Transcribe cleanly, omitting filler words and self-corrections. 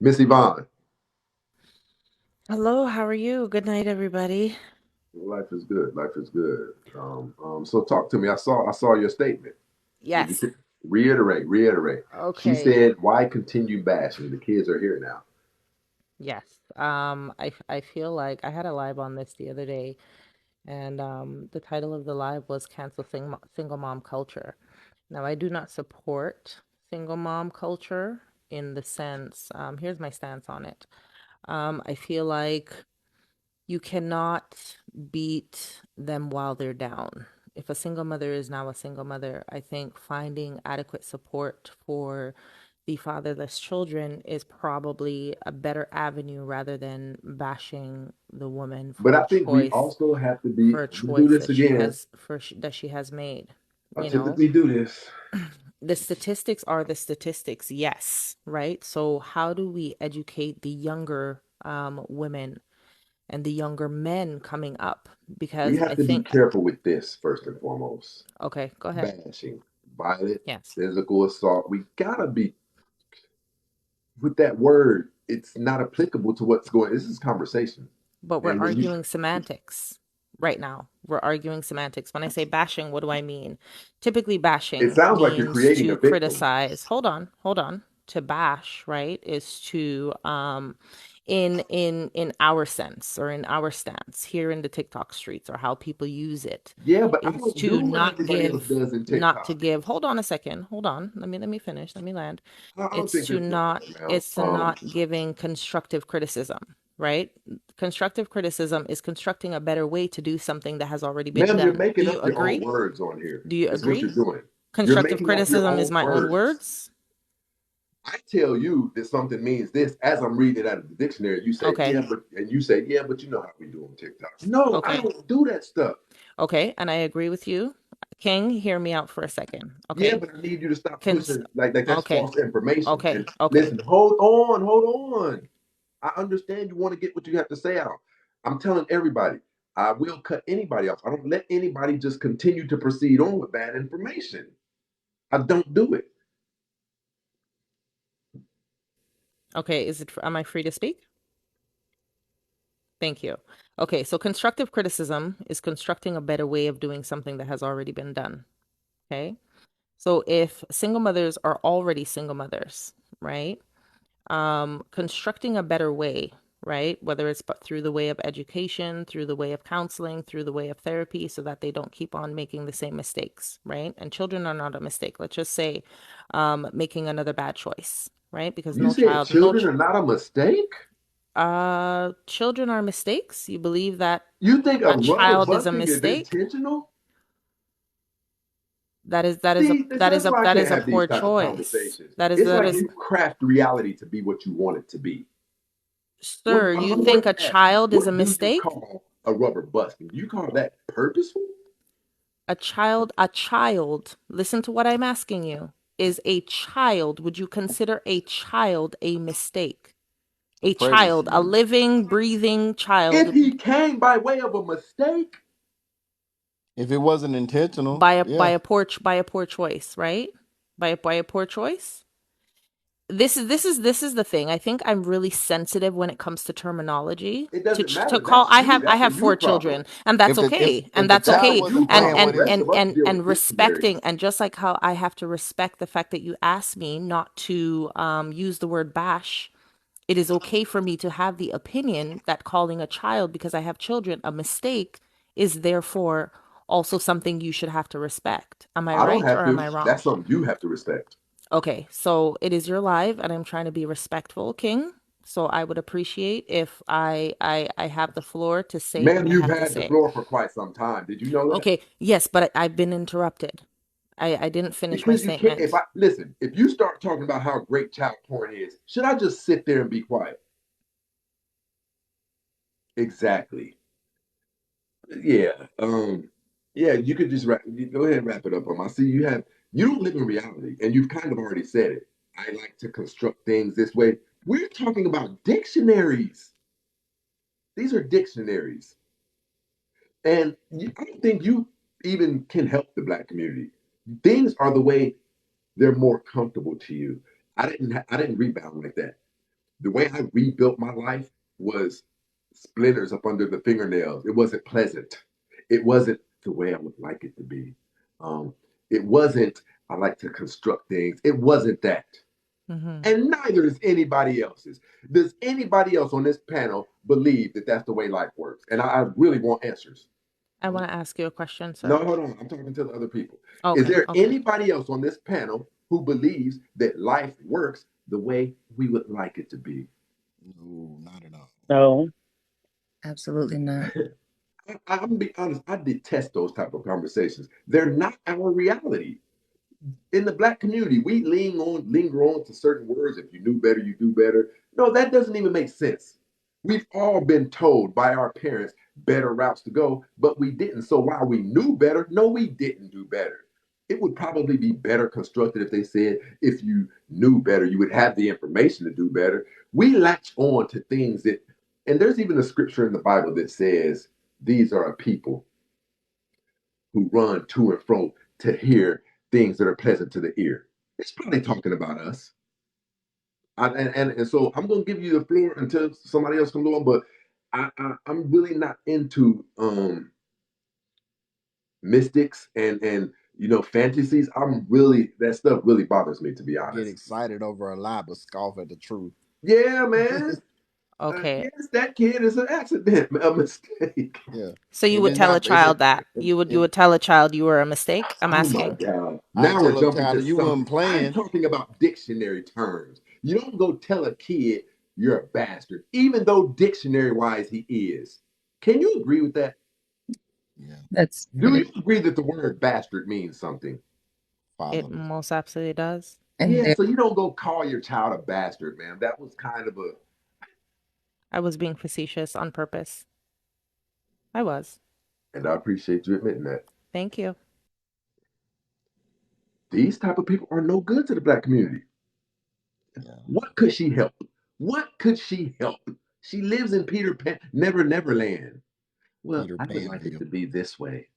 Miss Yvonne, Hello, how are you? Good night, everybody. life is good. Life is good. So talk to me. I saw your statement. Would you Yes. reiterate? Reiterate. She Okay. said, "Why continue bashing? The kids are here now." Yes. I feel like I had a live on this the other day, and the title of the live was Cancel Single Mom Culture. Now, I do not support single mom culture in the sense, here's my stance on it. I feel like you cannot beat them while they're down. If a single mother is now a single mother, I think finding adequate support for the fatherless children is probably a better avenue rather than bashing the woman But for I think we also have to be. a I'm gonna do choice this that she again. has that she has made. I You know, typically do this. the statistics are the statistics, yes, right? So how do we educate the younger women and the younger men coming up? We Because I have to be think, careful with this first and foremost. okay, go ahead. Bashing, violent, Yes. physical assault. We gotta be with that word. It's not applicable to what's going. This is conversation, But we're and when you arguing semantics right now. We're arguing semantics. When I say bashing, what do I mean? Typically, it bashing sounds like you're means creating a to victim. criticize. Hold on. To bash, right, is to in our sense or in our stance here in the TikTok streets or how people use it Yeah, but I is don't do to what everybody else does in not to TikTok. give hold on a second. Hold on. Let me finish. Let me land. I don't think there's no now. It's to not giving constructive criticism, right? Constructive criticism is constructing a better way to do something that has already been Ma'am, you're done. Do making you up your own agree? words on here. Do you Is what you're agree? doing. You're Constructive making up your criticism is own my own words. words. I tell you that something means this as I'm reading it out of the dictionary. You say, Okay. yeah, but and you say, yeah, but you know how we do on TikTok. No, I Okay. don't do that stuff. Okay. And I agree with you. King, hear me out for a second. Yeah, Okay. but I need you to stop Cons- pushing like that's okay. false information. And Okay. Okay. listen, hold on. I understand you want to get what you have to say out. I'm telling everybody, I will cut anybody off. I don't let anybody just continue to proceed on with bad information. I don't do it. Okay. Am I free to speak? Thank you. Okay. So constructive criticism is constructing a better way of doing something that has already been done. Okay. So if single mothers are already single mothers, right? Constructing a better way, right? Whether it's but through the way of education, through the way of counseling, through the way of therapy, so that they don't keep on making the same mistakes, right? And children are not a mistake. Let's just say making another bad choice, right? Because You said children are not a mistake? children are mistakes. You believe that You think a a rubber child is a busting is mistake? intentional? That is See, that's why I that can't is a have these poor type of choice. conversations. That is It's that like is you craft reality to be what you want it to be. Sir, you I'm going think a to ask you, child is a what do you mistake? call a rubber busting? Do you call that purposeful? A child, listen to what I'm asking you, is a child. Would you consider a child a mistake? A A child, a pregnancy. living, breathing If child he came by way of a mistake, If it wasn't intentional, yeah. by a poor choice, right? By a poor choice? This is the thing. I think I'm really sensitive when it comes to terminology. it doesn't To matter. call, That's you. I That's a have you four problem. children, and that's If the okay, and if the that's That's a child okay, you wasn't paying problem. what The it rest of us deal with and dictionaries. respecting, and just like how I have to respect the fact that you asked me not to use the word bash, it is okay for me to have the opinion that calling a child, because I have children, a mistake is therefore also something you should have to respect. Am I I don't right have or am to. I That's wrong? something you have to respect. Okay, so it is your live, and I'm trying to be respectful, King. So I would appreciate if I have the floor to say Ma'am, what I you've have to had the say. floor for quite some time. Did you know that? Okay, yes, but I've been interrupted. I didn't finish my Because you can't. If statement. I listen, if you start talking about how great child porn is, should I just sit there and be quiet? Exactly. Yeah. Yeah. You could just go ahead and wrap it up. I see you don't live in reality, and you've kind of already said it. I like to construct things this way. We're talking about dictionaries. These are dictionaries, and I don't think you even can help the black community. Things are the way they're more comfortable to you. I didn't rebound like that. The way I rebuilt my life was splinters up under the fingernails. It wasn't pleasant. It wasn't the way I would like it to be. Um, it wasn't, I like to construct things. It wasn't that. Mm-hmm. And neither is anybody else's. Does anybody else on this panel believe that that's the way life works? And I really want answers. I want to ask you a question, No, sir. hold on. I'm talking to the other people. Is Okay, there okay. anybody else on this panel who believes that life works the way we would like it to be? No, not at all. No, absolutely not. I'm gonna be honest. I detest those type of conversations. They're not our reality. In the black community, we linger on to certain words. If you knew better, you do better. No, that doesn't even make sense. We've all been told by our parents better routes to go, but we didn't. So while we knew better, no, we didn't do better. It would probably be better constructed if they said, if you knew better, you would have the information to do better. We latch on to things that, and there's even a scripture in the Bible that says, these are a people who run to and fro to hear things that are pleasant to the ear. It's probably talking about us. And so I'm going to give you the floor until somebody else comes on, but I'm really not into mystics and fantasies. I'm really, that stuff really bothers me, to be Get honest. excited over a lie, but scoff at the truth. Yeah, man. Okay. Yes, that kid is an accident, a mistake. Yeah. So you If would it's tell a not, if child it, that you would tell a child you were a mistake? I'm Oh my asking. God. I Now we're tell a jumping child to that you something. wasn't I'm playing, talking about dictionary terms. You don't go tell a kid you're a bastard, even though dictionary wise he is. Can you agree with that? yeah, That's Do you agree that the word bastard means something? It fatherless. most absolutely does. and Yeah, there, so you don't go call your child a bastard, man. That was kind of a, I was being facetious on purpose. I was. and I appreciate you admitting that. Thank you. These type of people are no good to the black community. Yeah. What could she help? What could she help? She lives in Peter Pan, Never Never Land. Well, Peter I would like it Panville. to be this way.